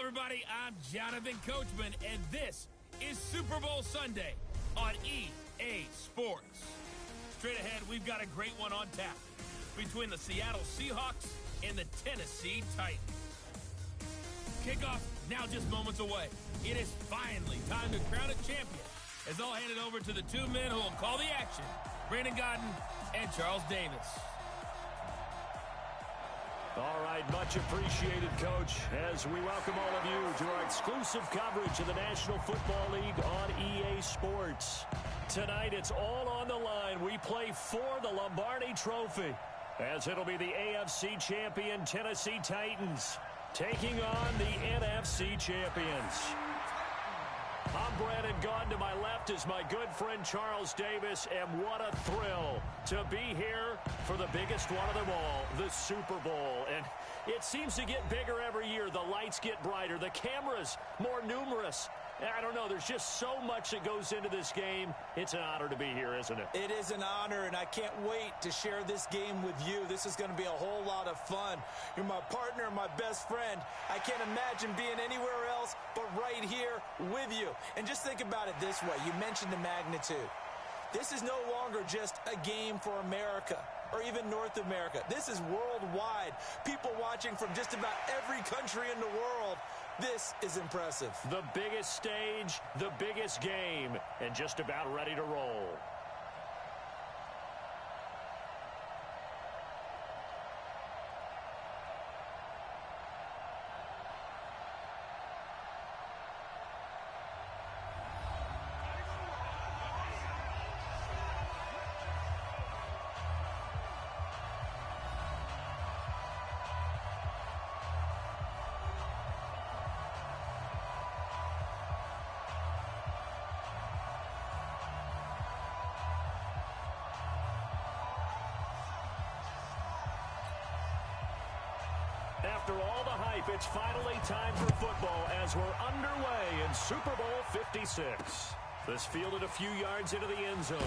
everybody. I'm Jonathan Coachman, and this is Super Bowl Sunday on EA Sports. Straight ahead, we've got a great one on tap between the Seattle Seahawks and the Tennessee Titans. Kickoff now just moments away. It is finally time to crown a champion, as I'll hand it over to the two men who will call the action, Brandon Godden and Charles Davis. All right, much appreciated, Coach, as we welcome all of you to our exclusive coverage of the National Football League on EA Sports. Tonight, it's all on the line. We play for the Lombardi Trophy, as it'll be the AFC champion Tennessee Titans taking on the NFC champions. I'm Brandon Godden. To my left is my good friend Charles Davis, and what a thrill to be here for the biggest one of them all, the Super Bowl. And it seems to get bigger every year. The lights get brighter, the cameras more numerous. I don't know, there's just so much that goes into this game. It's an honor to be here, isn't it? It is an honor, and I can't wait to share this game with you. This is going to be a whole lot of fun. You're my partner, my best friend. I can't imagine being anywhere else but right here with you. And just think about it this way. You mentioned the magnitude. This is no longer just a game for America or even North America. This is worldwide. People watching from just about every country in the world. This is impressive. The biggest stage, the biggest game, and just about ready to roll. After all the hype, it's finally time for football as we're underway in Super Bowl 56. This fielded a few yards into the end zone.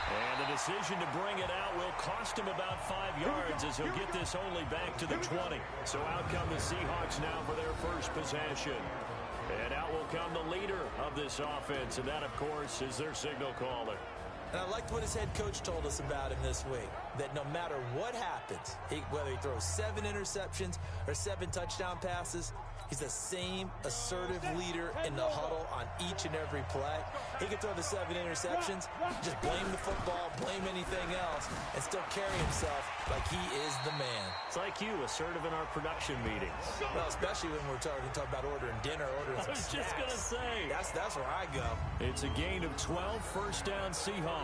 And the decision to bring it out will cost him about 5 yards as he'll get this only back to the 20. So out come the Seahawks now for their first possession. And out will come the leader of this offense, and that, of course, is their signal caller. And I liked what his head coach told us about him this week, that no matter what happens, whether he throws 7 interceptions or 7 touchdown passes, he's the same assertive leader in the huddle on each and every play. He can throw the 7 interceptions, just blame the football, blame anything else, and still carry himself like he is the man. It's like you, assertive in our production meetings. Well, especially when we're talking about ordering dinner, ordering some snacks. I was just going to say. That's where I go. It's a gain of 12, first down Seahawks.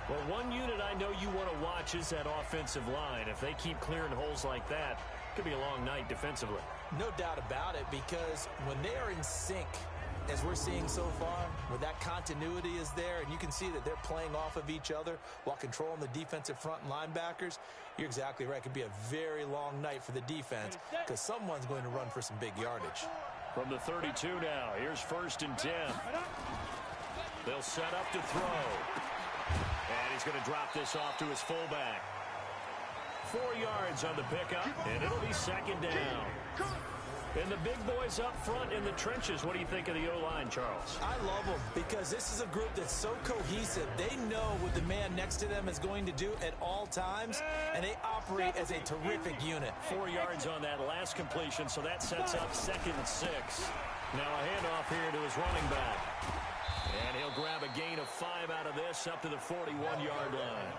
Well, one unit I know you want to watch is that offensive line. If they keep clearing holes like that, it could be a long night defensively. No doubt about it, because when they are in sync, as we're seeing so far, where that continuity is there, and you can see that they're playing off of each other while controlling the defensive front and linebackers, you're exactly right. It could be a very long night for the defense because someone's going to run for some big yardage. From the 32 now, here's 1st and 10. They'll set up to throw. And he's going to drop this off to his fullback. 4 yards on the pickup, and it'll be 2nd down. And the big boys up front in the trenches. What do you think of the O-line, Charles? I love them because this is a group that's so cohesive. They know what the man next to them is going to do at all times, and they operate as a terrific unit. 4 yards on that last completion, so that sets up 2nd and 6. Now a handoff here to his running back. And he'll grab a gain of 5 out of this up to the 41-yard line.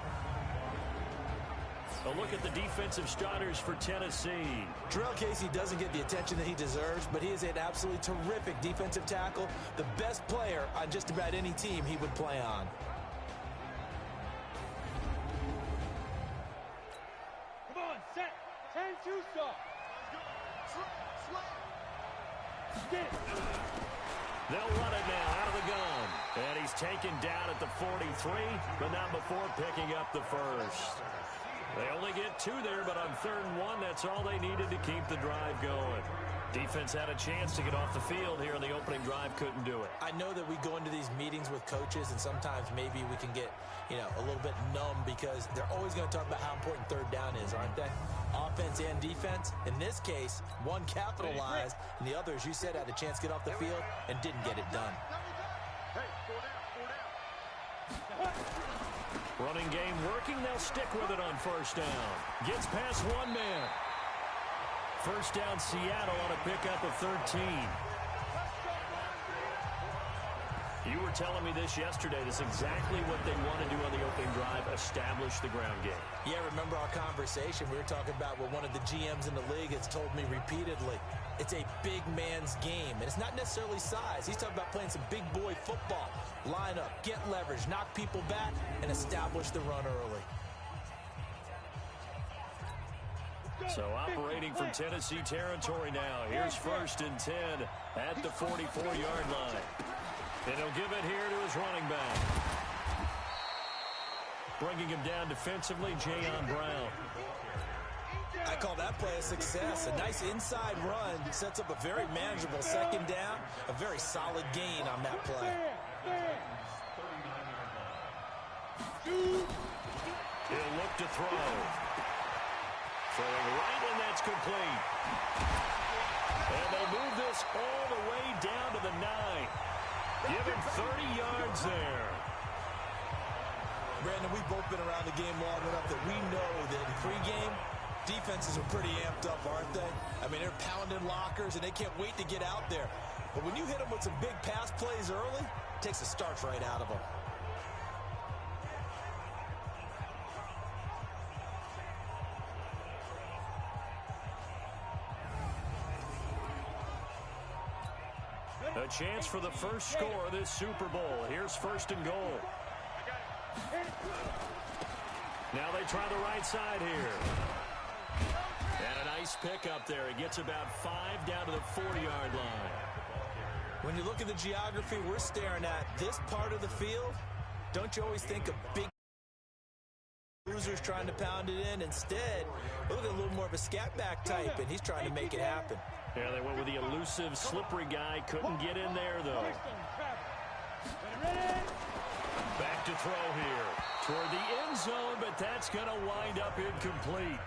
A look at the defensive starters for Tennessee. Terrell Casey doesn't get the attention that he deserves, but he is an absolutely terrific defensive tackle, the best player on just about any team he would play on. Come on, set. 10-2 stop. They'll run it now out of the gun. And he's taken down at the 43, but not before picking up the first. They only get 2 there, but on 3rd and 1, that's all they needed to keep the drive going. Defense had a chance to get off the field here in the opening drive, couldn't do it. I know that we go into these meetings with coaches, and sometimes maybe we can get, a little bit numb because they're always going to talk about how important third down is, aren't they? Offense and defense. In this case, one capitalized, and the other, as you said, had a chance to get off the field and didn't get it done. Running game working. They'll stick with it on first down. Gets past one man. First down, Seattle on a pickup of 13. You were telling me this yesterday. This is exactly what they want to do on the opening drive, establish the ground game. Yeah, remember our conversation? We were talking about what one of the GMs in the league has told me repeatedly. It's a big man's game, and it's not necessarily size. He's talking about playing some big boy football. Line up, get leverage, knock people back, and establish the run early. So operating from Tennessee territory now. Here's 1st and 10 at the 44-yard line. And he'll give it here to his running back. Bringing him down defensively, Jayon Brown. I call that play a success. A nice inside run sets up a very manageable second down. A very solid gain on that play. He'll look to throw. Throwing right, and that's complete. And they'll move this all the way down to the 9. Give him 30 yards there. Brandon, we've both been around the game long enough that we know that in pregame, defenses are pretty amped up, aren't they? I mean, they're pounding lockers, and they can't wait to get out there. But when you hit them with some big pass plays early, it takes the starch right out of them. A chance for the first score of this Super Bowl. Here's 1st and goal. Now they try the right side here. And a nice pickup there. He gets about 5 down to the 40-yard line. When you look at the geography we're staring at, this part of the field, don't you always think of big losers trying to pound it in? Instead, look at a little more of a scat back type, and he's trying to make it happen. Yeah, they went with the elusive, slippery guy. Couldn't get in there, though. Back to throw here. Toward the end zone, but that's going to wind up incomplete.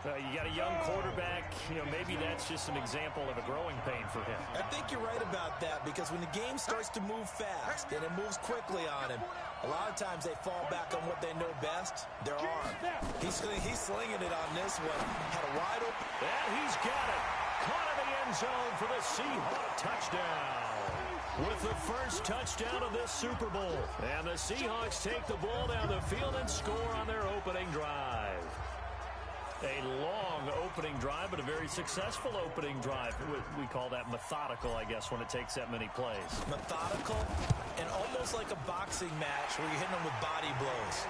You got a young quarterback. Maybe that's just an example of a growing pain for him. I think you're right about that, because when the game starts to move fast and it moves quickly on him, a lot of times they fall back on what they know best, their arm. He's slinging it on this one. Had a wide open. And he's got it. Caught in the end zone for the Seahawks touchdown. With the first touchdown of this Super Bowl. And the Seahawks take the ball down the field and score on their opening drive. A long opening drive, but a very successful opening drive. We call that methodical, I guess, when it takes that many plays. Methodical and almost like a boxing match where you're hitting them with body blows.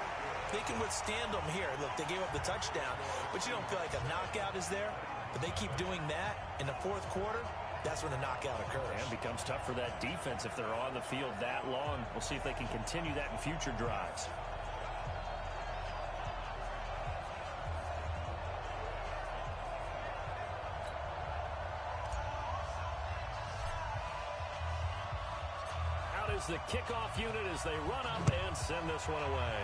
They can withstand them here. Look, they gave up the touchdown, but you don't feel like a knockout is there. But they keep doing that in the 4th quarter. That's when the knockout occurs. And it becomes tough for that defense if they're on the field that long. We'll see if they can continue that in future drives. Out is the kickoff unit as they run up and send this one away.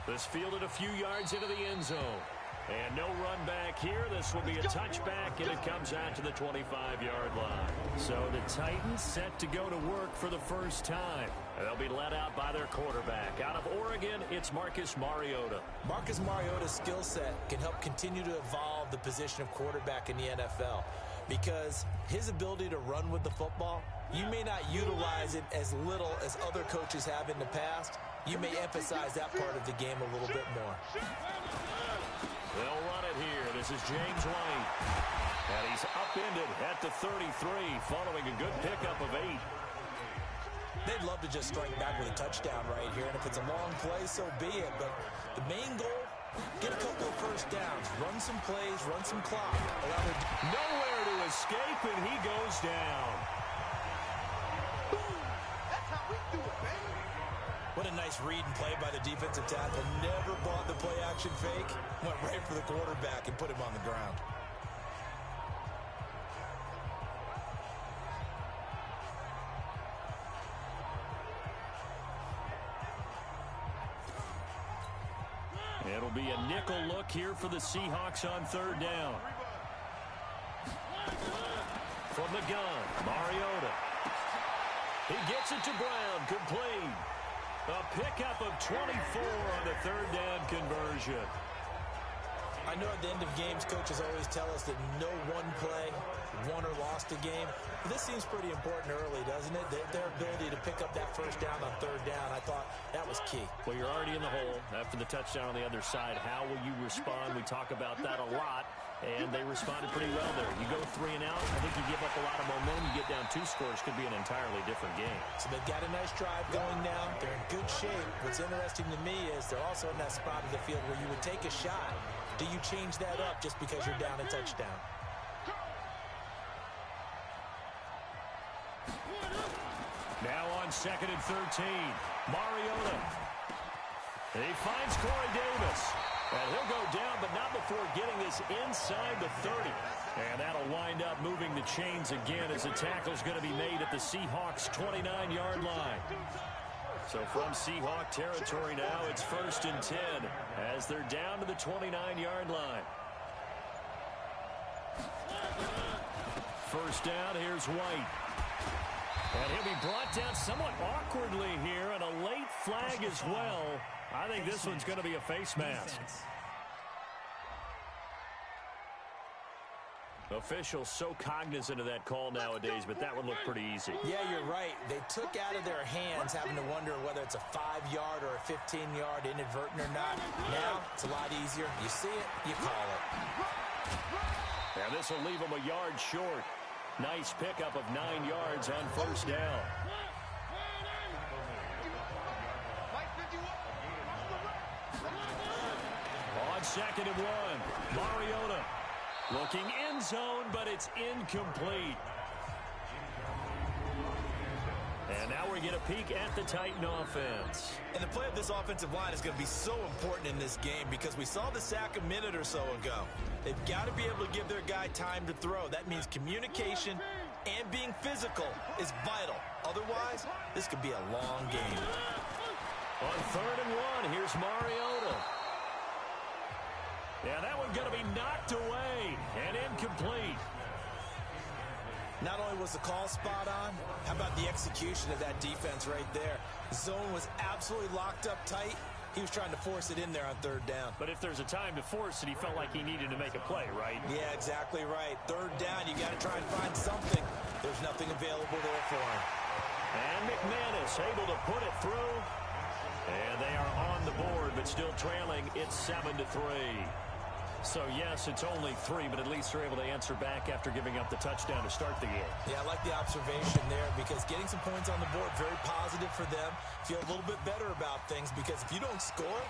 This fielded a few yards into the end zone. And no run back here. This will be a touchback, and it comes out to the 25-yard line. So the Titans set to go to work for the first time. They'll be led out by their quarterback. Out of Oregon, it's Marcus Mariota. Marcus Mariota's skill set can help continue to evolve the position of quarterback in the NFL, because his ability to run with the football, you may not utilize it as little as other coaches have in the past. You may emphasize that part of the game a little bit more. They'll run it here. This is James White. And he's upended at the 33 following a good pickup of 8. They'd love to just strike back with a touchdown right here. And if it's a long play, so be it. But the main goal, get a couple of first downs. Run some plays, run some clock. Nowhere to escape, and he goes down. That's how we do it, baby. What a nice read and play by the defensive tackle. Never bought the play-action fake. Went right for the quarterback and put him on the ground. methodical look here for the Seahawks on third down. From the gun, Mariota. He gets it to Brown, complete. A pickup of 24 on the third down conversion. I know at the end of games, coaches always tell us that no one play won or lost a game. But this seems pretty important early, doesn't it? Their ability to pick up that first down on third down, I thought that was key. Well, you're already in the hole after the touchdown on the other side. How will you respond? We talk about that a lot, and they responded pretty well there. You go 3 and out, I think you give up a lot of momentum. You get down 2 scores, could be an entirely different game. So they've got a nice drive going now. They're in good shape. What's interesting to me is they're also in that spot of the field where you would take a shot. Do you change that up just because you're down a touchdown? Now on 2nd and 13, Mariota. He finds Corey Davis. And he'll go down, but not before getting this inside the 30. And that'll wind up moving the chains again as the tackle's going to be made at the Seahawks' 29-yard line. So from Seahawk territory now, it's 1st and 10 as they're down to the 29-yard line. First down, here's White. And he'll be brought down somewhat awkwardly here, and a late flag as well. I think this one's going to be a face mask. Officials so cognizant of that call nowadays, but that would look pretty easy. Yeah, you're right. They took out of their hands having to wonder whether it's a 5-yard or a 15-yard inadvertent or not. Now, it's a lot easier. You see it, you call it. And this will leave them a yard short. Nice pickup of 9 yards on first down. On 2nd and 1, Mariota. Looking end zone, but it's incomplete. And now we get a peek at the Titan offense. And the play of this offensive line is going to be so important in this game because we saw the sack a minute or so ago. They've got to be able to give their guy time to throw. That means communication and being physical is vital. Otherwise, this could be a long game. On 3rd and 1, here's Mariota. Yeah, that one's going to be knocked away and incomplete. Not only was the call spot on, how about the execution of that defense right there? The zone was absolutely locked up tight. He was trying to force it in there on 3rd down. But if there's a time to force it, he felt like he needed to make a play, right? Yeah, exactly right. 3rd down, you got to try and find something. There's nothing available there for him. And McManus able to put it through. And they are on the board, but still trailing. It's 7-3. So, yes, it's only 3, but at least they're able to answer back after giving up the touchdown to start the game. Yeah, I like the observation there because getting some points on the board, very positive for them. Feel a little bit better about things because if you don't score,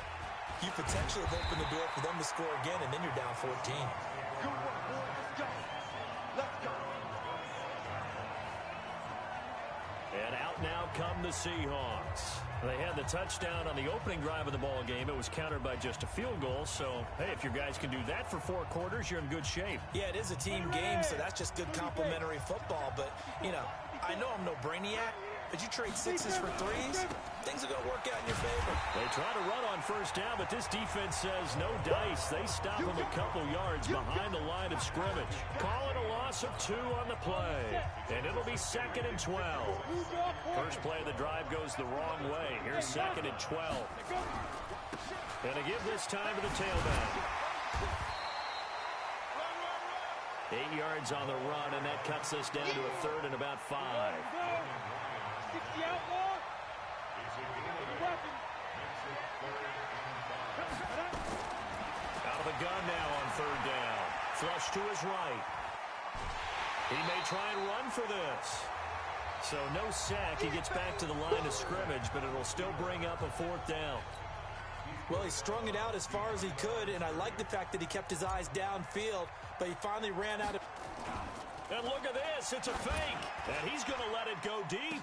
you potentially have opened the door for them to score again, and then you're down 14. Good work, boys. Let's go. Let's go. And out now come the Seahawks. They had the touchdown on the opening drive of the ball game. It was countered by just a field goal. So, hey, if your guys can do that for 4 quarters, you're in good shape. Yeah, it is a team game, so that's just good complementary football. But, you know, I know I'm no brainiac, but you trade 6s for 3s, things are going to work out in your favor. They try to run on first down, but this defense says no dice. They stop them a couple yards behind the line of scrimmage. Call it a loss of 2 on the play, and it'll be 2nd and 12. First play of the drive goes the wrong way. Here's 2nd and 12. And to give this time to the tailback. 8 yards on the run, and that cuts us down to a 3rd and about 5. Out of the gun now on 3rd down. Flush to his right. He may try and run for this. So no sack. He gets back to the line of scrimmage, but it'll still bring up a 4th down. Well, he strung it out as far as he could, and I like the fact that he kept his eyes downfield, but he finally ran out of... And look at this. It's a fake. And he's going to let it go deep.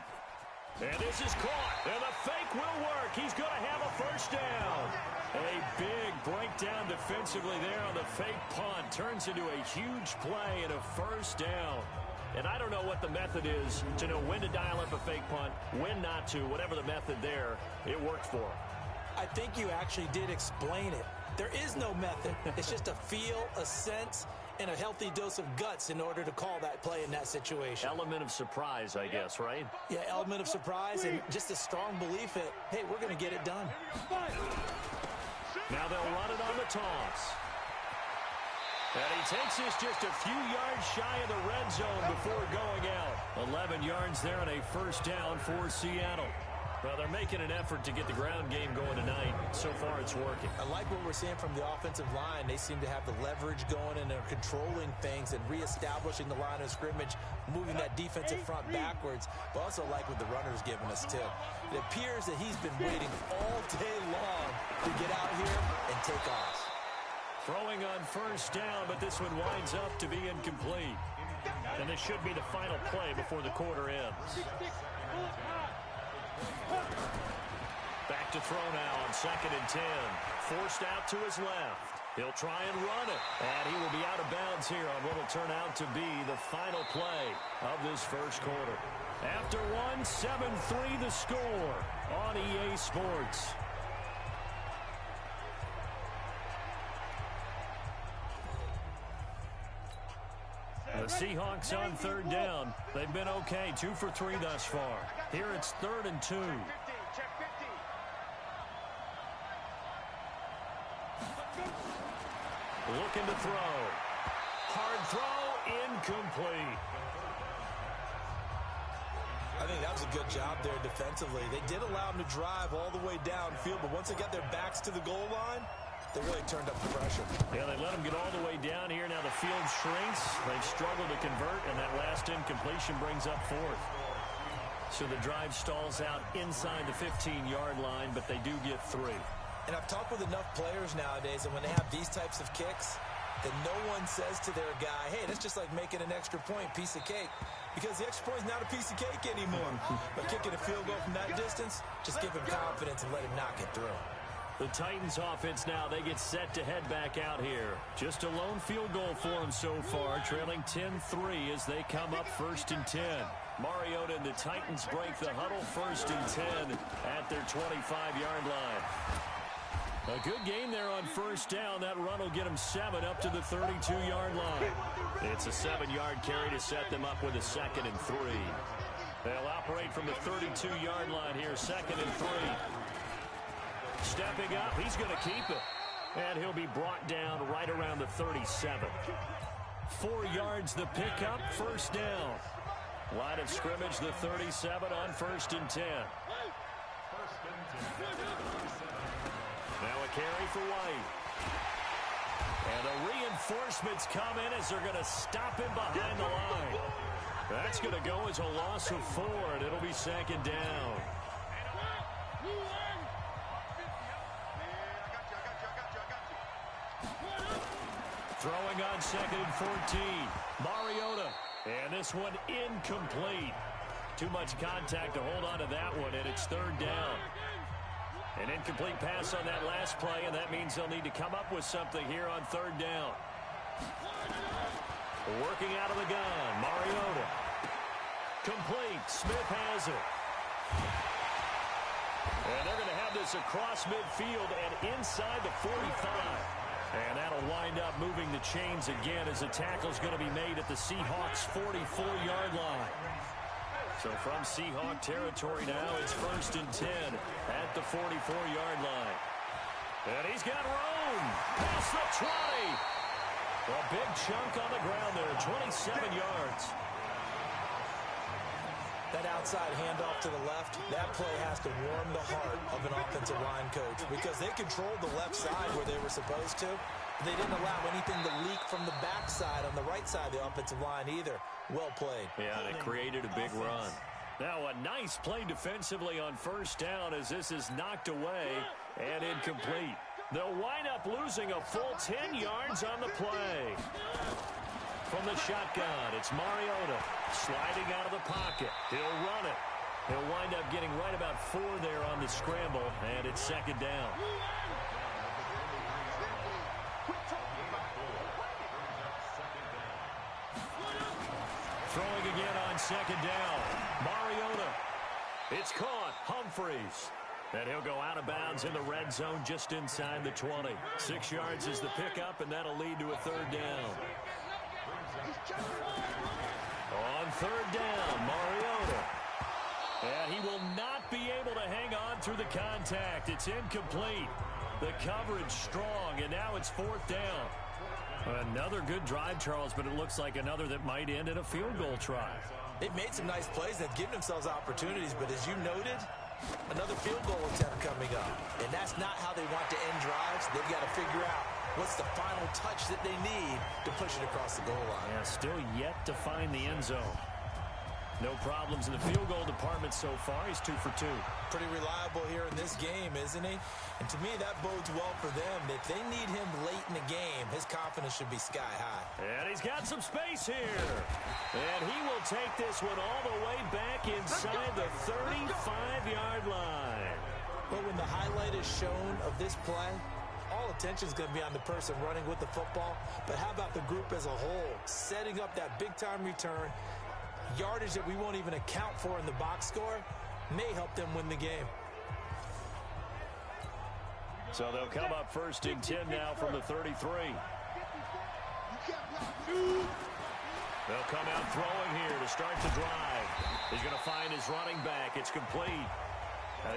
And this is caught. And the fake will work. He's going to have a first down. A big breakdown defensively there on the fake punt. Turns into a huge play and a first down. And I don't know what the method is to know when to dial up a fake punt, when not to. Whatever the method there, it worked for him. I think you actually did explain it. There is no method. It's just a feel, a sense, and a healthy dose of guts in order to call that play in that situation. Element of surprise, I guess, right? Yeah, element of surprise and just a strong belief that, hey, we're going to get it done. Now they'll run it on the toss. And he takes this just a few yards shy of the red zone before going out. 11 yards there and a first down for Seattle. Well, they're making an effort to get the ground game going tonight. So far, it's working. I like what we're seeing from the offensive line. They seem to have the leverage going, and they're controlling things and reestablishing the line of scrimmage, moving that defensive front backwards. But also like what the runner's giving us, too. It appears that he's been waiting all day long to get out here and take off. Throwing on first down, but this one winds up to be incomplete. And this should be the final play before the quarter ends. Back to throw now on 2nd and 10. Forced out to his left. He'll try and run it. And he will be out of bounds here on what will turn out to be the final play of this first quarter. After one, 7-3 the score on EA Sports. The Seahawks on third down. They've been okay, 2 for 3 thus far. Here it's 3rd and 2. Looking to throw. Hard throw, incomplete. I think that was a good job there defensively. They did allow them to drive all the way downfield, but once they got their backs to the goal line, they really turned up the pressure. Yeah, they let them get all the way down here. Now the field shrinks. They've struggled to convert, and that last incompletion brings up 4th. So the drive stalls out inside the 15-yard line, but they do get 3. And I've talked with enough players nowadays, and when they have these types of kicks, that no one says to their guy, hey, that's just like making an extra point, piece of cake. Because the extra point is not a piece of cake anymore. But kicking a field goal from that distance, just give him confidence and let him knock it through. The Titans offense now, they get set to head back out here. Just a lone field goal for them so far, trailing 10-3 as they come up 1st and 10. Mariota and the Titans break the huddle 1st and 10 at their 25-yard line. A good game there on first down. That run will get them 7 up to the 32-yard line. It's a 7-yard carry to set them up with a 2nd and 3. They'll operate from the 32-yard line here, 2nd and 3. Stepping up, he's going to keep it. And he'll be brought down right around the 37. 4 yards the pickup, first down. Line of scrimmage, the 37 on 1st and 10. Now a carry for White. And the reinforcements come in as they're going to stop him behind the line. That's going to go as a loss of 4, and it'll be 2nd down. Throwing on 2nd and 14. Mariota. And this one incomplete. Too much contact to hold on to that one, and it's 3rd down. An incomplete pass on that last play, and that means they'll need to come up with something here on 3rd down. Working out of the gun, Mariota. Complete. Smith has it. And they're going to have this across midfield and inside the 45. And that'll wind up moving the chains again as the tackle's going to be made at the Seahawks' 44-yard line. So from Seahawk territory now, it's 1st and 10 at the 44-yard line. And he's got room past the 20. A big chunk on the ground there, 27 yards. That outside handoff to the left, that play has to warm the heart of an offensive line coach because they controlled the left side where they were supposed to. They didn't allow anything to leak from the backside on the right side of the offensive line either. Well played. Yeah, and it created a big run. Now a nice play defensively on first down as this is knocked away and incomplete. They'll wind up losing a full 10 yards on the play. From the shotgun, it's Mariota sliding out of the pocket. He'll run it. He'll wind up getting right about 4 there on the scramble, and it's 2nd down. Throwing again on 2nd down. Mariota. It's caught. Humphreys. And he'll go out of bounds in the red zone just inside the 20. 6 yards is the pickup, and that'll lead to a third down. On third down, Mariota. And he will not be able to hang on through the contact. It's incomplete. The coverage strong, and now it's fourth down. Another good drive, Charles, but it looks like another that might end in a field goal try. They've made some nice plays. They've given themselves opportunities, but as you noted, another field goal attempt coming up. And that's not how they want to end drives. They've got to figure out what's the final touch that they need to push it across the goal line. Yeah, still yet to find the end zone. No problems in the field goal department so far. He's 2 for 2. Pretty reliable here in this game, isn't he? And to me, that bodes well for them. If they need him late in the game, his confidence should be sky high. And he's got some space here. And he will take this one all the way back inside the 35-yard line. But when the highlight is shown of this play, all attention is going to be on the person running with the football. But how about the group as a whole? Setting up that big-time return, yardage that we won't even account for in the box score, may help them win the game. So they'll come up first and 10 now from the 33. They'll come out throwing here to start the drive. He's going to find his running back. It's complete.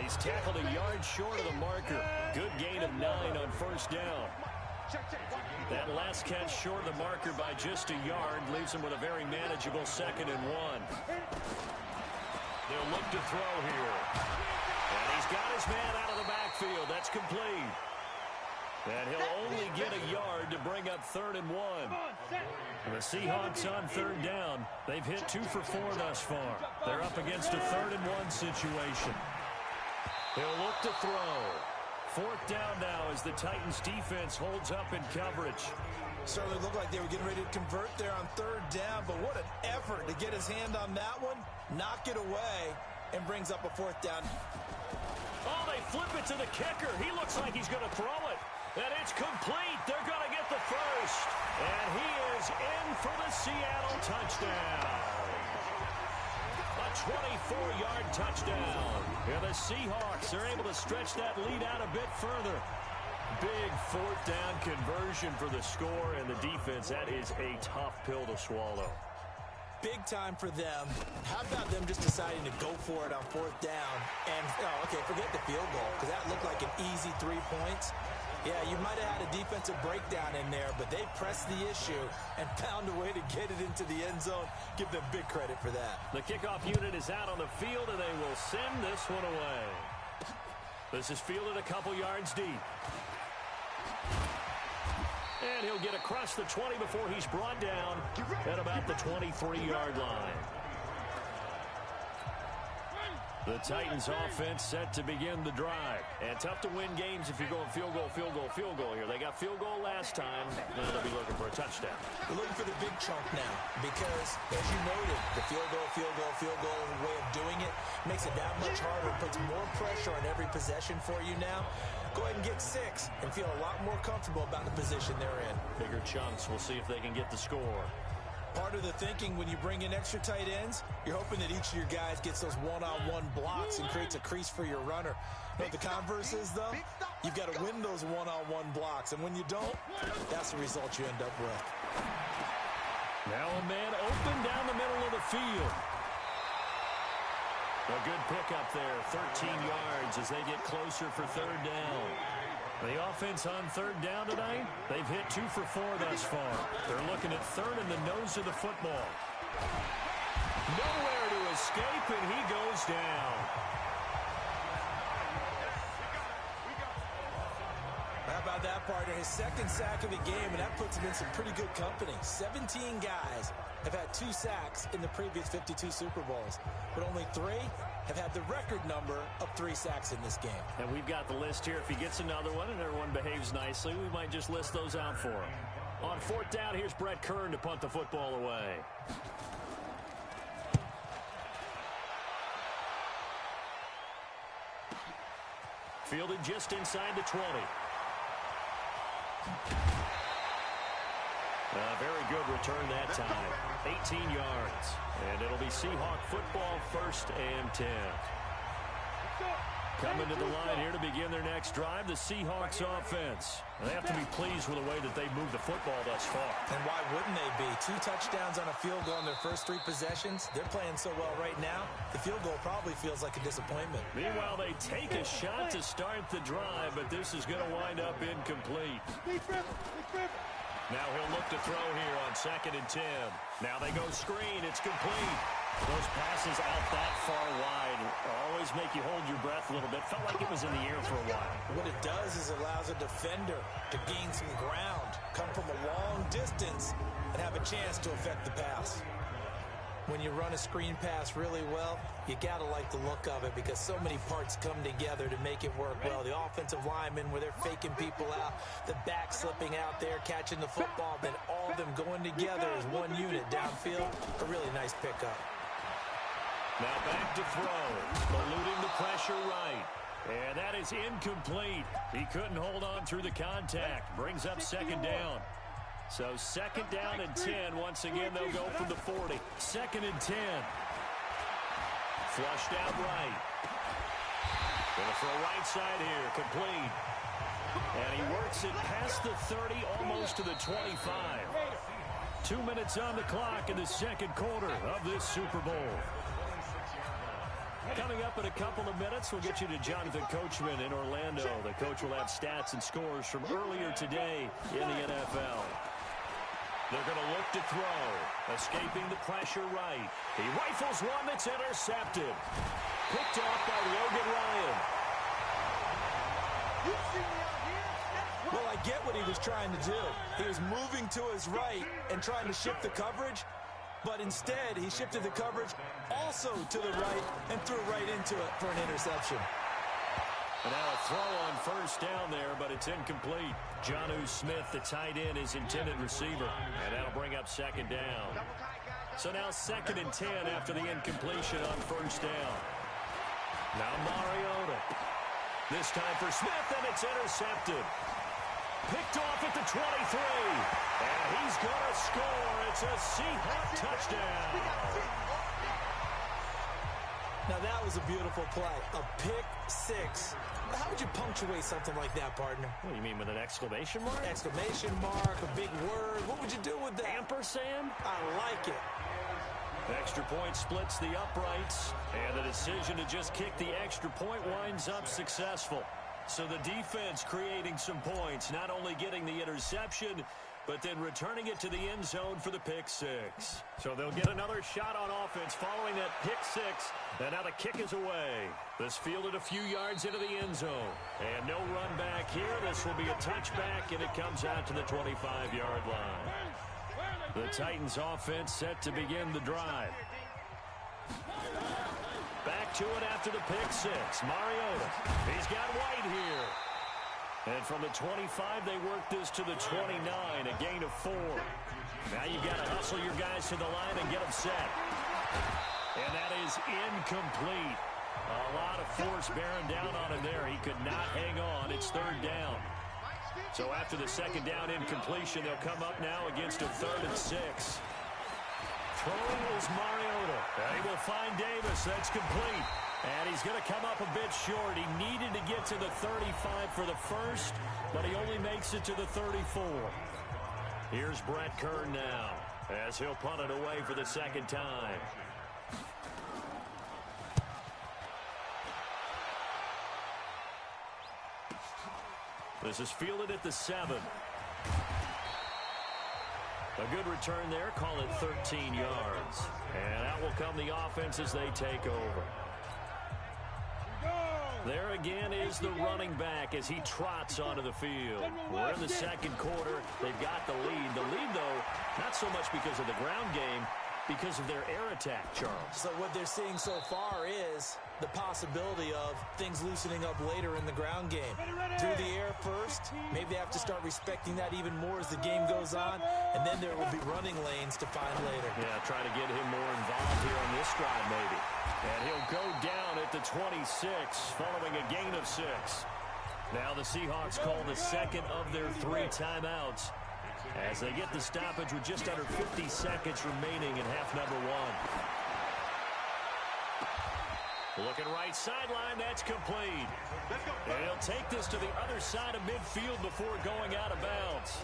He's tackled a yard short of the marker. Good gain of 9 on first down. That last catch short of the marker by just a yard leaves him with a very manageable 2nd and 1. They'll look to throw here. And he's got his man out of the backfield. That's complete. And he'll only get a yard to bring up 3rd and 1. And the Seahawks on 3rd down. They've hit 2 for 4 thus far. They're up against a 3rd and 1 situation. He'll look to throw. 4th down now as the Titans defense holds up in coverage. Certainly looked like they were getting ready to convert there on 3rd down, but what an effort to get his hand on that one, knock it away, and brings up a 4th down. Oh, they flip it to the kicker. He looks like he's going to throw it. And it's complete. They're going to get the first. And he is in for the Seattle touchdown. A 24-yard touchdown. Yeah, the Seahawks are able to stretch that lead out a bit further. Big 4th down conversion for the score, and the defense, that is a tough pill to swallow. Big time for them. How about them just deciding to go for it on 4th down? And, okay, forget the field goal, because that looked like an easy 3 points. Yeah, you might have had a defensive breakdown in there, but they pressed the issue and found a way to get it into the end zone. Give them big credit for that. The kickoff unit is out on the field, and they will send this one away. This is fielded a couple yards deep. And he'll get across the 20 before he's brought down at about the 23-yard line. The Titans offense set to begin the drive. And tough to win games if you're going field goal, field goal, field goal here. They got field goal last time. Now they'll be looking for a touchdown. They're looking for the big chunk now because, as you noted, the field goal way of doing it makes it that much harder. It puts more pressure on every possession for you now. Go ahead and get 6 and feel a lot more comfortable about the position they're in. Bigger chunks. We'll see if they can get the score. Part of the thinking when you bring in extra tight ends, you're hoping that each of your guys gets those one-on-one blocks and creates a crease for your runner. You know what the converse is, though? You've got to win those one-on-one blocks, and when you don't, that's the result you end up with. Now a man open down the middle of the field. A good pickup there, 13 yards as they get closer for 3rd down. The offense on 3rd down tonight, they've hit 2 for 4 thus far. They're looking at 3rd in the nose of the football. Nowhere to escape, and he goes down. How about that, partner? His 2nd sack of the game, and that puts him in some pretty good company. 17 guys have had 2 sacks in the previous 52 Super Bowls, but only 3 have had the record number of 3 sacks in this game. And we've got the list here. If he gets another one and everyone behaves nicely, we might just list those out for him. On 4th down, here's Brett Kern to punt the football away. Fielded just inside the 20. Very good return that time. 18 yards. And it'll be Seahawk football, 1st and 10. Coming to the line here to begin their next drive, the Seahawks offense. They have to be pleased with the way that they've moved the football thus far. And why wouldn't they be? 2 touchdowns on a field goal in their first 3 possessions. They're playing so well right now, the field goal probably feels like a disappointment. Meanwhile, they take a shot to start the drive, but this is going to wind up incomplete. Now he'll look to throw here on 2nd and 10. Now they go screen. It's complete. Those passes out that far wide always make you hold your breath a little bit. Felt like it was in the air for a while. What it does is it allows a defender to gain some ground, come from a long distance, and have a chance to affect the pass. When you run a screen pass really well, you got to like the look of it because so many parts come together to make it work well. The offensive linemen, where they're faking people out, the back slipping out there, catching the football, then all of them going together as one unit downfield. A really nice pickup. Now back to throw, eluding the pressure right. And that is incomplete. He couldn't hold on through the contact. Brings up 2nd down. So 2nd down and 10. Once again, they'll go from the 40. 2nd and 10. Flushed out right. Gonna throw right side here, complete. And he works it past the 30, almost to the 25. 2 minutes on the clock in the 2nd quarter of this Super Bowl. Coming up in a couple of minutes, we'll get you to Jonathan Coachman in Orlando. The coach will have stats and scores from earlier today in the NFL. They're going to look to throw. Escaping the pressure right. He rifles one that's intercepted. Picked off by Logan Ryan. Well, I get what he was trying to do. He was moving to his right and trying to shift the coverage. But instead, he shifted the coverage also to the right and threw right into it for an interception. And now a throw on 1st down there, but it's incomplete. Jonnu Smith, the tight end, is intended receiver. And that'll bring up 2nd down. So now 2nd and 10 after the incompletion on 1st down. Now Mariota. This time for Smith, and it's intercepted. Picked off at the 23. And he's going to score. It's a Seahawk touchdown. Now that was a beautiful play. A pick 6. How would you punctuate something like that, partner? What do you mean, with an exclamation mark? Exclamation mark, a big word. What would you do with that? Ampersand? I like it. Extra point splits the uprights. And the decision to just kick the extra point winds up successful. So the defense creating some points, not only getting the interception, but then returning it to the end zone for the pick 6. So they'll get another shot on offense following that pick 6. And now the kick is away. This fielded a few yards into the end zone. And no run back here. This will be a touchback, and it comes out to the 25-yard line. The Titans offense set to begin the drive. Back to it after the pick 6. Mariota. He's got White here. And from the 25, they work this to the 29, a gain of 4. Now you've got to hustle your guys to the line and get them set. And that is incomplete. A lot of force bearing down on him there. He could not hang on. It's 3rd down. So after the 2nd down incompletion, they'll come up now against a 3rd and 6. Throwing is Mariota. And he will find Davis. That's complete. And he's going to come up a bit short. He needed to get to the 35 for the first, but he only makes it to the 34. Here's Brett Kern now, as he'll punt it away for the 2nd time. This is fielded at the 7. A good return there. Call it 13 yards. And out will come the offense as they take over. There again is the running back as he trots onto the field. We're in the 2nd quarter. They've got the lead. The lead, though, not so much because of the ground game, because of their air attack, Charles. So what they're seeing so far is the possibility of things loosening up later in the ground game. Through the air first, maybe they have to start respecting that even more as the game goes on, and then there will be running lanes to find later. Yeah, try to get him more involved here on this drive, maybe. And he'll go down at the 26 following a gain of 6. Now the Seahawks call the 2nd of their 3 timeouts as they get the stoppage with just under 50 seconds remaining in half number 1. Looking right sideline, that's complete. And he'll take this to the other side of midfield before going out of bounds.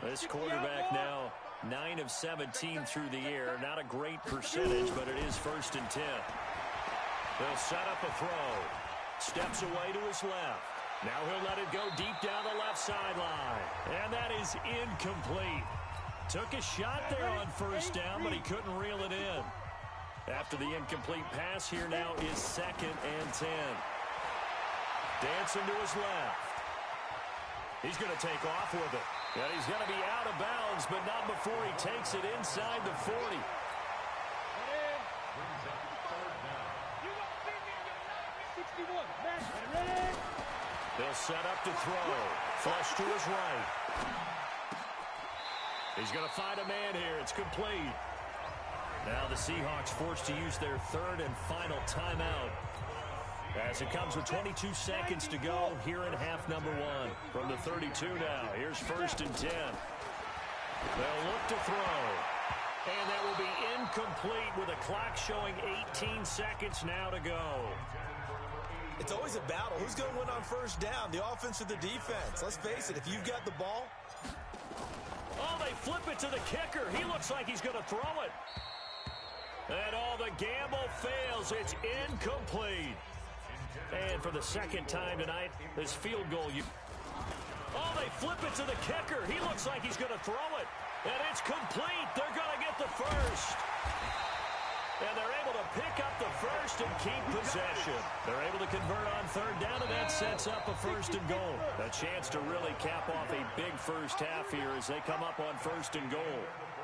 This quarterback now 9 of 17 through the air. Not a great percentage, but it is 1st and 10. They'll set up a throw. Steps away to his left. Now he'll let it go deep down the left sideline. And that is incomplete. Took a shot there on 1st down, but he couldn't reel it in. After the incomplete pass, here now is 2nd and 10. Dancing to his left. He's going to take off with it. And he's going to be out of bounds, but not before he takes it inside the 40. They'll set up to throw. Flush to his right. He's going to find a man here. It's complete. Now the Seahawks forced to use their 3rd and final timeout. As it comes with 22 seconds to go here in half number 1. From the 32 now, here's 1st and 10. They'll look to throw. And that will be incomplete with a clock showing 18 seconds now to go. It's always a battle. Who's going to win on 1st down, the offense or the defense? Let's face it, if you've got the ball. Oh, they flip it to the kicker. He looks like he's going to throw it. And all the gamble fails. It's incomplete. And for the 2nd time tonight, this field goal. Oh, they flip it to the kicker. He looks like he's going to throw it. And it's complete. They're going to get the 1st. And they're able to pick up the 1st and keep possession. They're able to convert on 3rd down, and that sets up a 1st and goal. A chance to really cap off a big first half here as they come up on 1st and goal.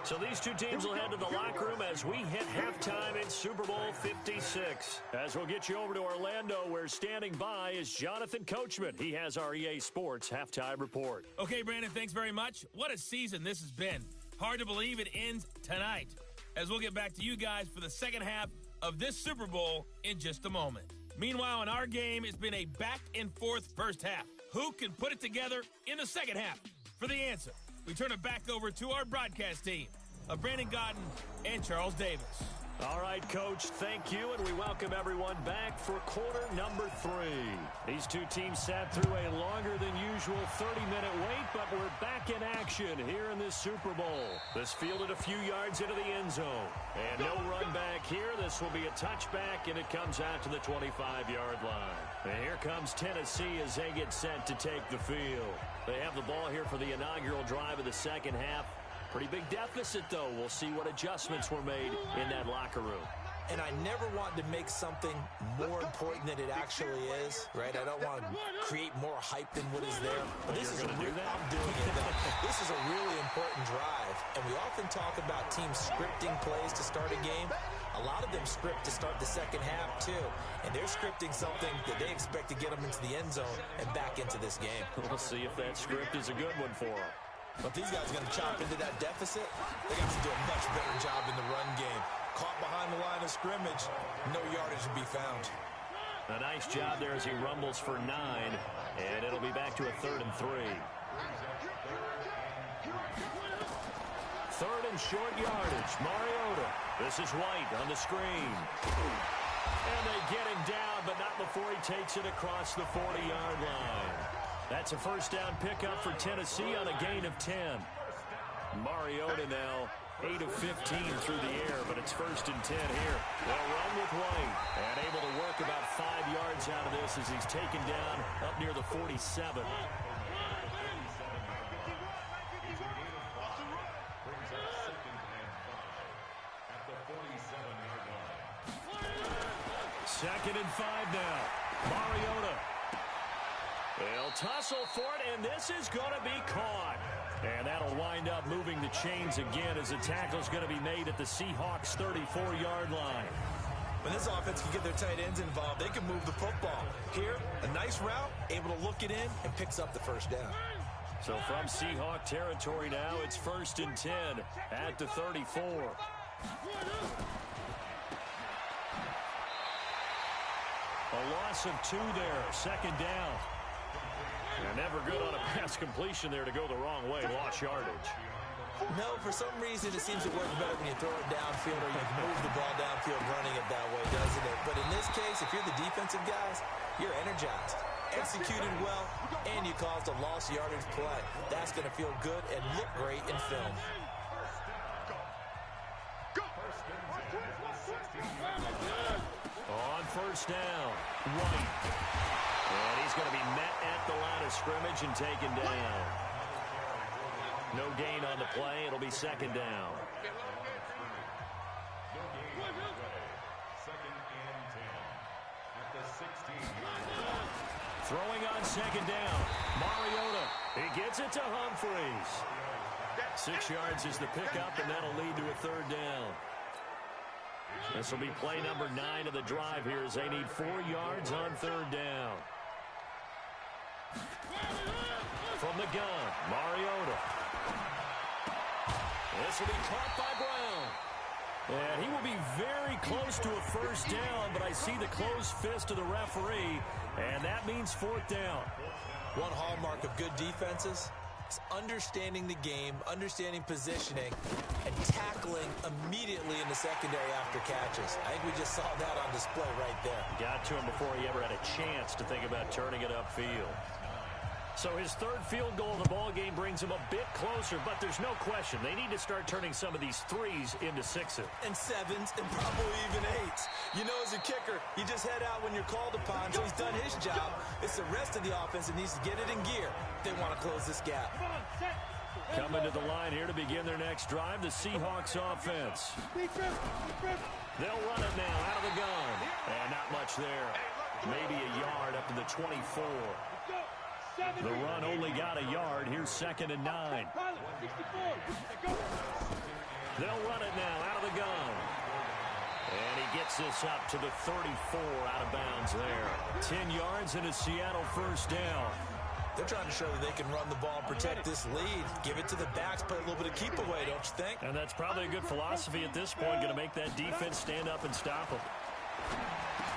So these two teams will head to the locker room as we hit halftime in Super Bowl 56. As we'll get you over to Orlando, where standing by is Jonathan Coachman. He has our EA Sports halftime report. Okay, Brandon, thanks very much. What a season this has been. Hard to believe it ends tonight, as we'll get back to you guys for the second half of this Super Bowl in just a moment. Meanwhile, in our game, it's been a back-and-forth first half. Who can put it together in the second half? For the answer, we turn it back over to our broadcast team of Brandon Godden and Charles Davis. All right, Coach, thank you, and we welcome everyone back for quarter number 3. These two teams sat through a longer than usual 30-minute wait, but we're back in action here in this Super Bowl. This fielded a few yards into the end zone. And no run back here. This will be a touchback, and it comes out to the 25-yard line. And here comes Tennessee as they get set to take the field. They have the ball here for the inaugural drive of the second half. Pretty big deficit, though. We'll see what adjustments were made in that locker room. And I never want to make something more important than it actually is, right? I don't want to create more hype than what is there. But this is I'm doing it. This is a really important drive. And we often talk about teams scripting plays to start a game. A lot of them script to start the second half, too. And they're scripting something that they expect to get them into the end zone and back into this game. We'll see if that script is a good one for them. But these guys are going to chop into that deficit. They got to do a much better job in the run game. Caught behind the line of scrimmage, no yardage to be found. A nice job there as he rumbles for 9, and it'll be back to a 3rd and 3. 3rd and short yardage. Mariota. This is White on the screen. And they get him down, but not before he takes it across the 40-yard line. That's a first down pickup for Tennessee on a gain of 10. Mariota now 8 of 15 through the air, but it's 1st and 10 here. They'll run with White and able to work about 5 yards out of this as he's taken down up near the 47. Second and 5 now. Mariota. They'll tussle for it, and this is going to be caught. And that'll wind up moving the chains again as the tackle's going to be made at the Seahawks' 34-yard line. When this offense can get their tight ends involved, they can move the football. Here, a nice route, able to look it in, and picks up the first down. So from Seahawk territory now, it's 1st and 10 at the 34. A loss loss of 2 there. Second down. And never good on a pass completion there to go the wrong way. Lost yardage. No, for some reason it seems to work better when you throw it downfield or you move the ball downfield running it that way, doesn't it? But in this case, if you're the defensive guys, you're energized, executed well, and you caused a lost yardage play. That's going to feel good and look great in film. On first down, White. And he's going to be met at the line of scrimmage and taken down. No gain on the play. It'll be second down. Throwing on second down. Mariota. He gets it to Humphreys. 6 yards is the pickup, and that'll lead to a third down. This will be play number 9 of the drive here as they need 4 yards on third down. From the gun, Mariota. This will be caught by Brown. And he will be very close to a first down, but I see the closed fist of the referee, and that means 4th down. One hallmark of good defenses is understanding the game, understanding positioning, and tackling immediately in the secondary after catches. I think we just saw that on display right there. Got to him before he ever had a chance to think about turning it upfield. So his third field goal of the ball game brings him a bit closer, but there's no question they need to start turning some of these 3s into 6s. And 7s, and probably even 8s. You know, as a kicker, you just head out when you're called upon, so he's done his job. It's the rest of the offense that needs to get it in gear if they want to close this gap. Coming to the line here to begin their next drive, the Seahawks offense. They'll run it now out of the gun. And not much there. Maybe a yard up to the 24. The run only got a yard. Here's 2nd and 9. They'll run it now out of the gun. And he gets this up to the 34 out of bounds there. 10 yards and a Seattle first down. They're trying to show that they can run the ball and protect this lead. Give it to the backs, play a little bit of keep away, don't you think? And that's probably a good philosophy at this point. Going to make that defense stand up and stop them.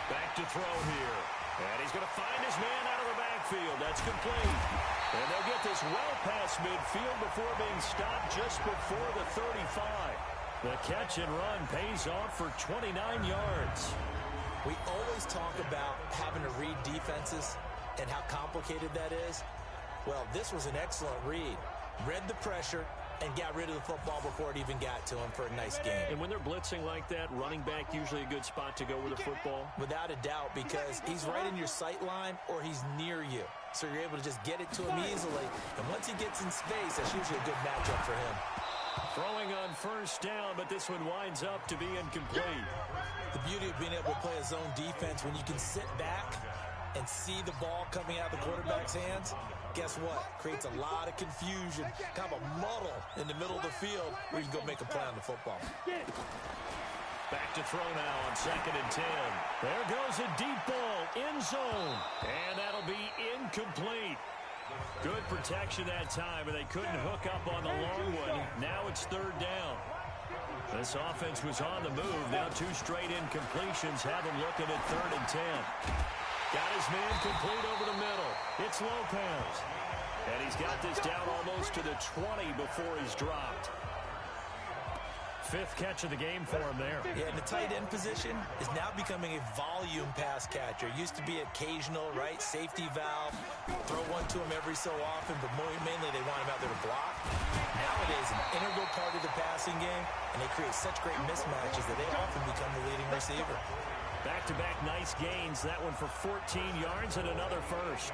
Back to throw here. And he's going to find his man out of the backfield. That's complete. And they'll get this well past midfield before being stopped just before the 35. The catch and run pays off for 29 yards. We always talk about having to read defenses and how complicated that is. Well, this was an excellent read. Read the pressure and got rid of the football before it even got to him for a nice game. And when they're blitzing like that, running back usually a good spot to go with the football? Without a doubt, because he's right in your sight line or he's near you. So you're able to just get it to him easily. And once he gets in space, that's usually a good matchup for him. Throwing on first down, but this one winds up to be incomplete. The beauty of being able to play a zone defense when you can sit back and see the ball coming out of the quarterback's hands, guess what? Creates a lot of confusion, kind of a muddle in the middle of the field where you can go make a play on the football. Back to throw now on 2nd and 10. There goes a deep ball, end zone, and that'll be incomplete. Good protection that time, and they couldn't hook up on the long one. Now it's 3rd down. This offense was on the move. Now 2 straight incompletions have them looking at 3rd and 10. Got his man complete over the middle. It's Lopez. And he's got this down almost to the 20 before he's dropped. 5th catch of the game for him there. Yeah, and the tight end position is now becoming a volume pass catcher. Used to be occasional, right? Safety valve. Throw one to him every so often, but mainly they want him out there to block. Nowadays, an integral part of the passing game, and they create such great mismatches that they often become the leading receiver. Back-to-back nice gains. That one for 14 yards and another first.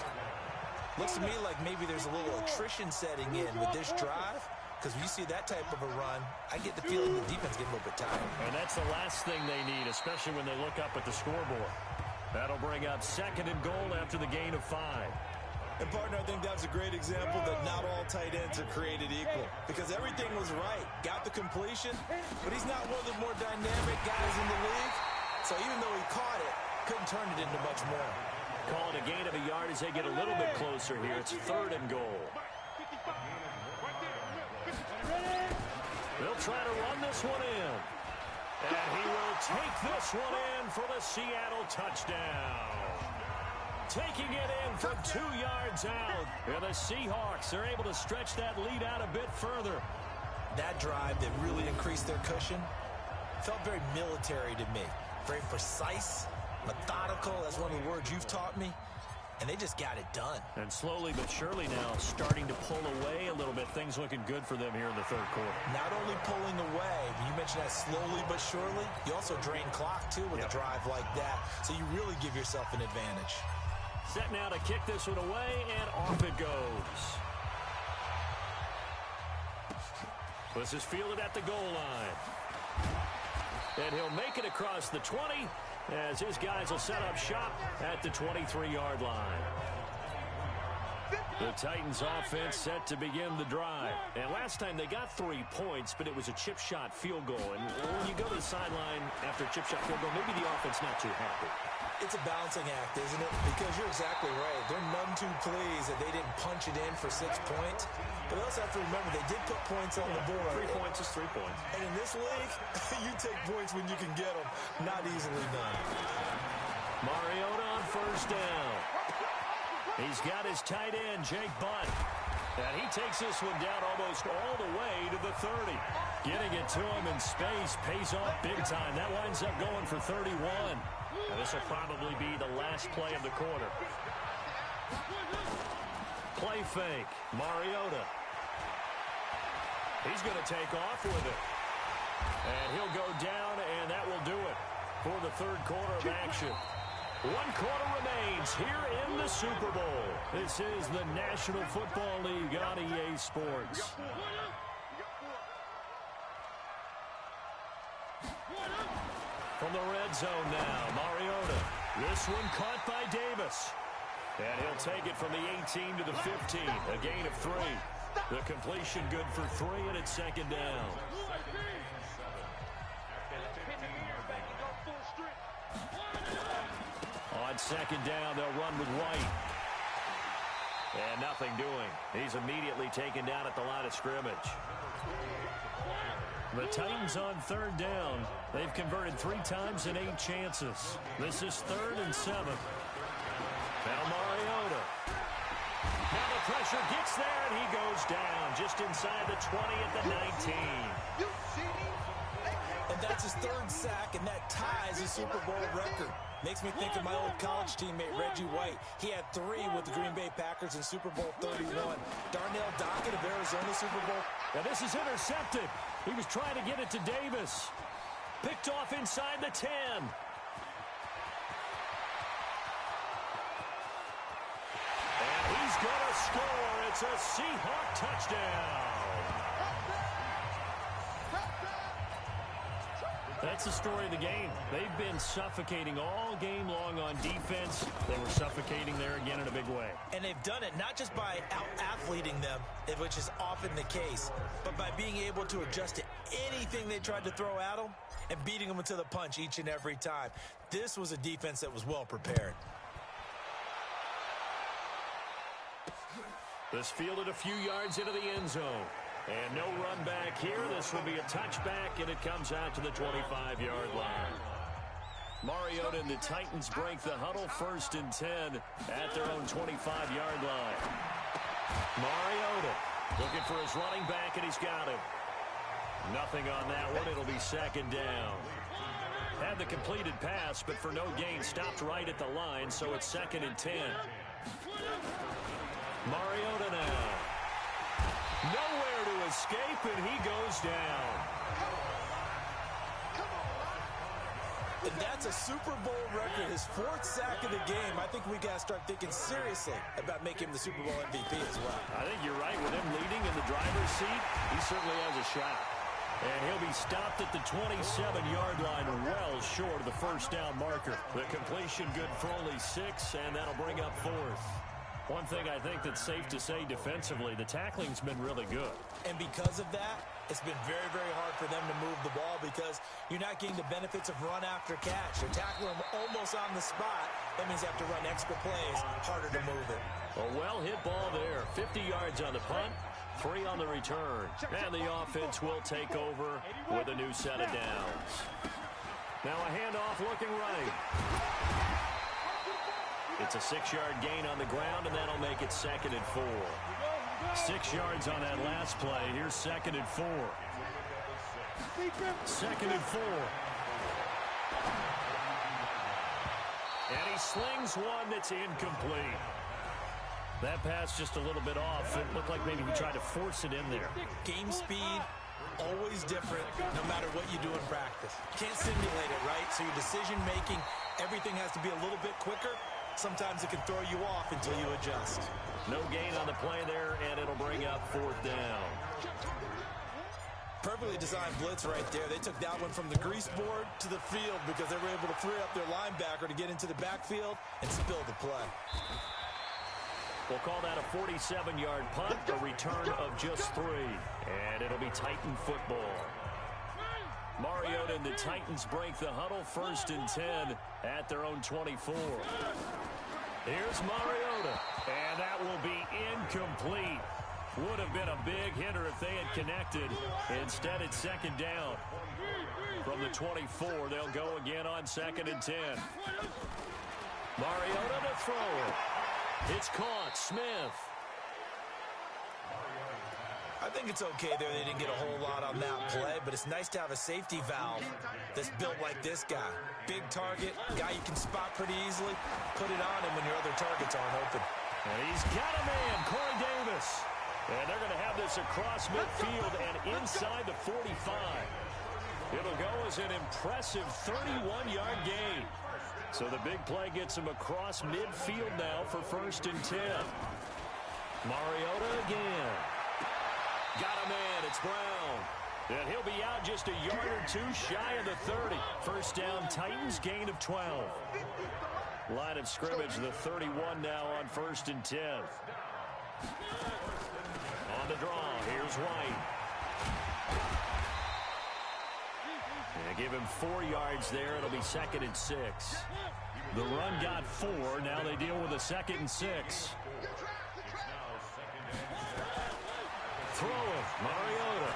Looks to me like maybe there's a little attrition setting in with this drive, because when you see that type of a run, I get the feeling the defense getting a little bit tired. And that's the last thing they need, especially when they look up at the scoreboard. That'll bring up 2nd and goal after the gain of 5. And, partner, I think that's a great example that not all tight ends are created equal, because everything was right. Got the completion, but he's not one of the more dynamic guys in the league. So even though he caught it, couldn't turn it into much more. Call it a gain of a yard as they get a little bit closer here. It's 3rd and goal. They'll try to run this one in. And he will take this one in for the Seattle touchdown. taking it in from 2 yards out. And the Seahawks are able to stretch that lead out a bit further. That drive that really increased their cushion felt very military to me. Very precise, methodical. That's one of the words you've taught me. And they just got it done. And slowly but surely now starting to pull away a little bit. Things looking good for them here in the third quarter. Not only pulling away, you mentioned that slowly but surely, you also drain clock, too, with a drive like that. So you really give yourself an advantage. Set now to kick this one away, and off it goes. This is fielded at the goal line. And he'll make it across the 20 as his guys will set up shop at the 23-yard line. The Titans offense set to begin the drive. And last time they got 3 points, but it was a chip shot field goal. And when you go to the sideline after a chip shot field goal, maybe the offense not too happy. It's a balancing act, isn't it? Because you're exactly right. They're none too pleased that they didn't punch it in for 6 points. But they also have to remember they did put points on the board. 3 points is 3 points. And in this league, you take points when you can get them. Not easily done. Mariota on first down. He's got his tight end, Jake Butt. And he takes this one down almost all the way to the 30. Getting it to him in space pays off big time. That winds up going for 31. And this will probably be the last play of the quarter. Play fake. Mariota. He's going to take off with it. And he'll go down, and that will do it for the third quarter of action. 1 quarter remains here in the Super Bowl. This is the National Football League on EA Sports. From the red zone now, Mariota. This one caught by Davis. And he'll take it from the 18 to the 15. A gain of 3. The completion good for 3, and it's second down. On second down, they'll run with White. And nothing doing. He's immediately taken down at the line of scrimmage. The Titans on third down. They've converted 3 times in 8 chances. This is 3rd and 7. Now Mariota. Now the pressure gets there, and he goes down just inside the 20 at the 19. And that's his 3rd sack, and that ties his Super Bowl record. Makes me think of my old college teammate, Reggie White. He had 3 with the Green Bay Packers in Super Bowl 31. Darnell Dockett of Arizona Super Bowl. Now this is intercepted. He was trying to get it to Davis. Picked off inside the 10. And he's going to score. It's a Seahawk touchdown. That's the story of the game. They've been suffocating all game long on defense. They were suffocating there again in a big way. And they've done it not just by out-athleting them, which is often the case, but by being able to adjust to anything they tried to throw at them and beating them into the punch each and every time. This was a defense that was well prepared. This fielded a few yards into the end zone. And no run back here. This will be a touchback, and it comes out to the 25-yard line. Mariota and the Titans break the huddle, 1st and 10 at their own 25-yard line. Mariota looking for his running back, and he's got him. Nothing on that one. It'll be 2nd down. Had the completed pass, but for no gain, stopped right at the line, so it's 2nd and 10. Mariota now. Nowhere to escape, and he goes down. And that's a Super Bowl record, his 4th sack of the game. I think we got to start thinking seriously about making him the Super Bowl MVP as well. I think you're right. With him leading in the driver's seat, he certainly has a shot. And he'll be stopped at the 27-yard line, well short of the 1st down marker. The completion good for only 6, and that'll bring up 4th. One thing I think that's safe to say defensively, the tackling's been really good. And because of that, it's been very, very hard for them to move the ball because you're not getting the benefits of run after catch. You're tackling them almost on the spot. That means you have to run extra plays, harder to move it. A well-hit ball there. 50 yards on the punt, 3 on the return. And the offense will take over with a new set of downs. Now a handoff looking right. It's a 6-yard gain on the ground, and that'll make it 2nd and 4. 6 yards on that last play. Here's 2nd and 4. 2nd and 4. And he slings one that's incomplete. That pass just a little bit off. It looked like maybe he tried to force it in there. Game speed, always different, no matter what you do in practice. Can't simulate it, right? So your decision-making, everything has to be a little bit quicker. Sometimes it can throw you off until you adjust. No gain on the play there, and it'll bring up 4th down. Perfectly designed blitz right there. They took that one from the grease board to the field because they were able to free up their linebacker to get into the backfield and spill the play. We'll call that a 47-yard punt, a return of just 3. And it'll be Titan football. Mariota and the Titans break the huddle, 1st and 10 at their own 24. Here's Mariota, and that will be incomplete. Would have been a big hitter if they had connected. Instead, it's 2nd down. From the 24, they'll go again on 2nd and 10. Mariota to throw it. It's caught. Smith. I think it's okay there. They didn't get a whole lot on that play, but it's nice to have a safety valve that's built like this guy. Big target, guy you can spot pretty easily. Put it on him when your other targets aren't open. And he's got a man, Corey Davis. And they're going to have this across midfield and inside the 45. It'll go as an impressive 31-yard gain. So the big play gets him across midfield now for 1st and 10. Mariota again. Got a man. It's Brown. And he'll be out just a yard or 2 shy of the 30. 1st down, Titans, gain of 12. Line of scrimmage, the 31 now on 1st and 10. On the draw, here's White. And give him 4 yards there. It'll be 2nd and 6. The run got 4. Now they deal with a 2nd and 6. Throw it, Mariota.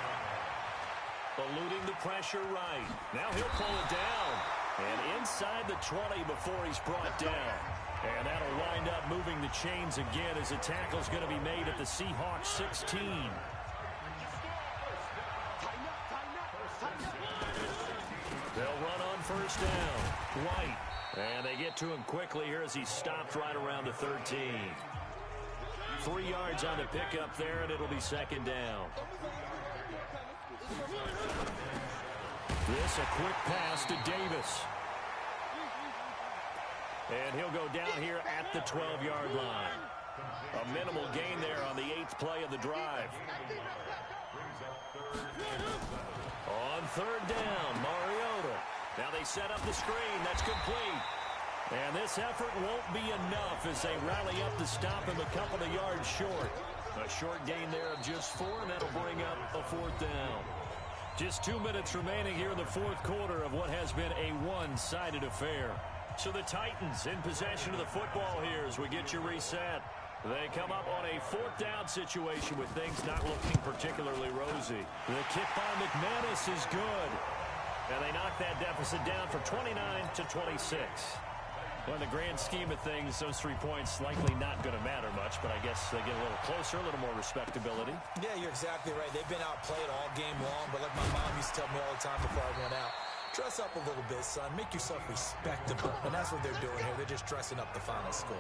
Eluding the pressure right. Now he'll pull it down. And inside the 20 before he's brought down. And that'll wind up moving the chains again as the tackle's going to be made at the Seahawks 16. They'll run on 1st down. White. And they get to him quickly here as he stopped right around the 13. 3 yards on the pickup there, and it'll be 2nd down. This a quick pass to Davis. And he'll go down here at the 12-yard line. A minimal gain there on the 8th play of the drive. On 3rd down, Mariota. Now they set up the screen. That's complete. And this effort won't be enough as they rally up to stop him a couple of yards short. A short gain there of just 4, and that'll bring up a 4th down. Just 2 minutes remaining here in the 4th quarter of what has been a one-sided affair. So the Titans in possession of the football here as we get you reset. They come up on a 4th down situation with things not looking particularly rosy. The kick by McManus is good. And they knock that deficit down from 29 to 26. Well, in the grand scheme of things, those 3 points likely not going to matter much, but I guess they get a little closer, a little more respectability. Yeah, you're exactly right. They've been outplayed all game long, but like my mom used to tell me all the time before I went out, dress up a little bit, son. Make yourself respectable. And that's what they're doing here. They're just dressing up the final score.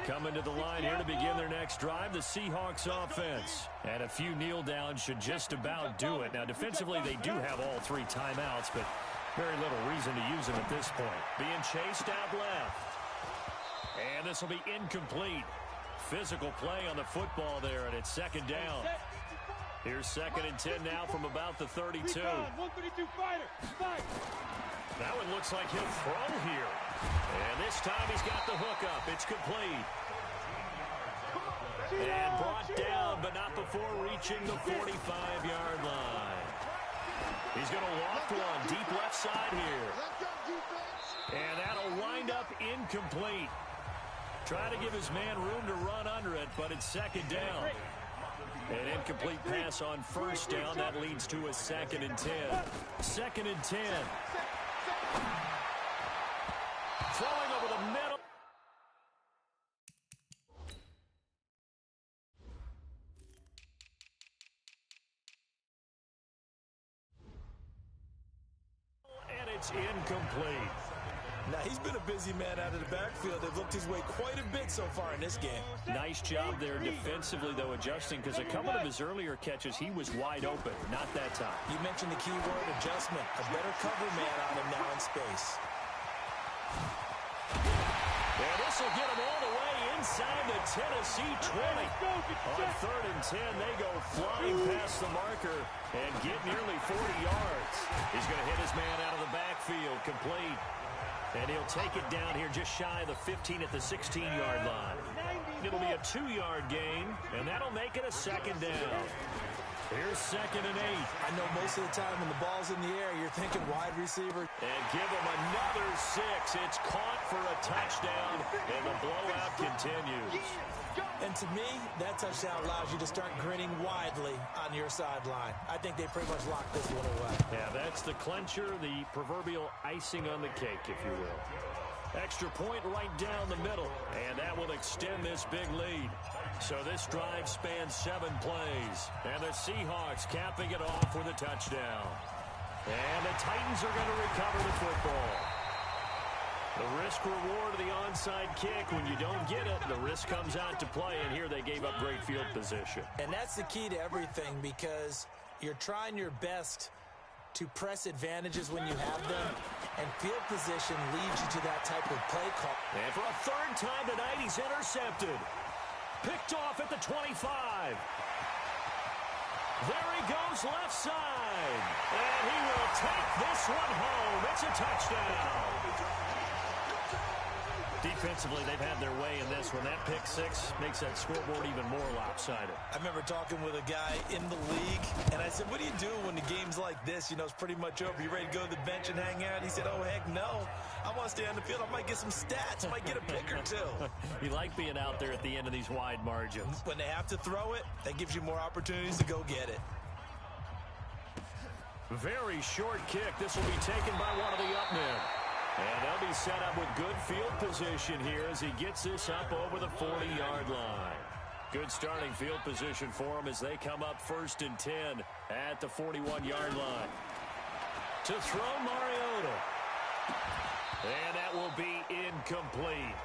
Coming to the line here to begin their next drive, the Seahawks offense. And a few kneel downs should just about do it. Now, defensively, they do have all 3 timeouts, but very little reason to use them at this point. Being chased out left. And this will be incomplete. Physical play on the football there, and it's 2nd down. Here's 2nd and 10 now from about the 32. That one looks like he'll throw here. And this time he's got the hook up. It's complete. And brought down, but not before reaching the 45-yard line. He's going to loft one deep left side here. And that'll wind up incomplete. Try to give his man room to run under it, but it's 2nd down. An incomplete pass on 1st down. That leads to a 2nd and 10. 2nd and 10. Throwing over the middle. And it's incomplete. Now, he's been a busy man out of the backfield. They've looked his way quite a bit so far in this game. Nice job there defensively, though, adjusting, because a couple of his earlier catches, he was wide open. Not that time. You mentioned the key word, adjustment. A better cover man on him now in space. And this will get him all the way inside the Tennessee 20. On 3rd and 10, they go flying past the marker and get nearly 40 yards. He's going to hit his man out of the backfield, complete. And he'll take it down here just shy of the 15 at the 16-yard line. It'll be a 2-yard gain, and that'll make it a 2nd down. Here's 2nd and 8. I know most of the time when the ball's in the air, you're thinking wide receiver. And give him another 6. It's caught for a touchdown, and the blowout continues. And to me, that touchdown allows you to start grinning widely on your sideline. I think they pretty much locked this one away. Yeah, that's the clincher, the proverbial icing on the cake, if you will. Extra point right down the middle, and that will extend this big lead. So this drive spans 7 plays, and the Seahawks capping it off with a touchdown. And the Titans are going to recover the football. The risk-reward of the onside kick, when you don't get it, the risk comes out to play, and here they gave up great field position. And that's the key to everything, because you're trying your best to press advantages when you have them, and field position leads you to that type of play call. And for a 3rd time tonight, he's intercepted. Picked off at the 25. There he goes left side. And he will take this one home. It's a touchdown. Defensively, they've had their way in this one. That pick 6 makes that scoreboard even more lopsided. I remember talking with a guy in the league, and I said, what do you do when the game's like this? You know, it's pretty much over. You ready to go to the bench and hang out? He said, oh, heck no. I want to stay on the field. I might get some stats. I might get a pick or 2. You like being out there at the end of these wide margins. When they have to throw it, that gives you more opportunities to go get it. Very short kick. This will be taken by one of the up men. And they'll be set up with good field position here as he gets this up over the 40-yard line. Good starting field position for him as they come up 1st and 10 at the 41-yard line. To throw Mariota. And that will be incomplete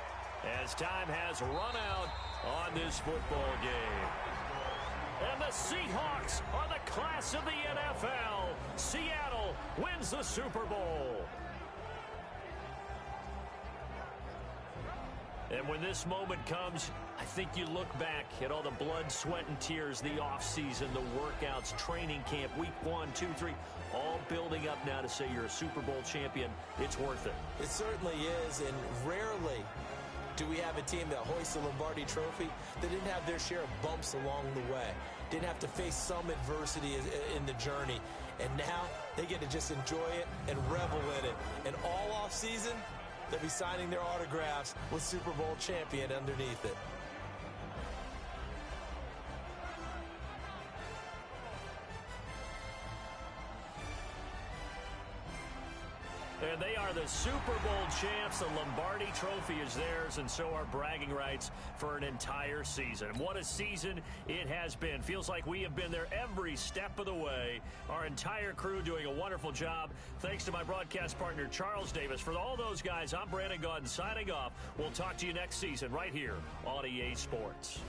as time has run out on this football game. And the Seahawks are the class of the NFL. Seattle wins the Super Bowl. And when this moment comes, I think you look back at all the blood, sweat, and tears, the offseason, the workouts, training camp, week 1, 2, 3, all building up now to say you're a Super Bowl champion. It's worth it. It certainly is, and rarely do we have a team that hoists the Lombardi Trophy that didn't have their share of bumps along the way, didn't have to face some adversity in the journey, and now they get to just enjoy it and revel in it. And all offseason, they'll be signing their autographs with Super Bowl champion underneath it. And they are the Super Bowl champs. The Lombardi Trophy is theirs, and so are bragging rights for an entire season. What a season it has been. Feels like we have been there every step of the way. Our entire crew doing a wonderful job. Thanks to my broadcast partner, Charles Davis. For all those guys, I'm Brandon Gaudin signing off. We'll talk to you next season right here on EA Sports.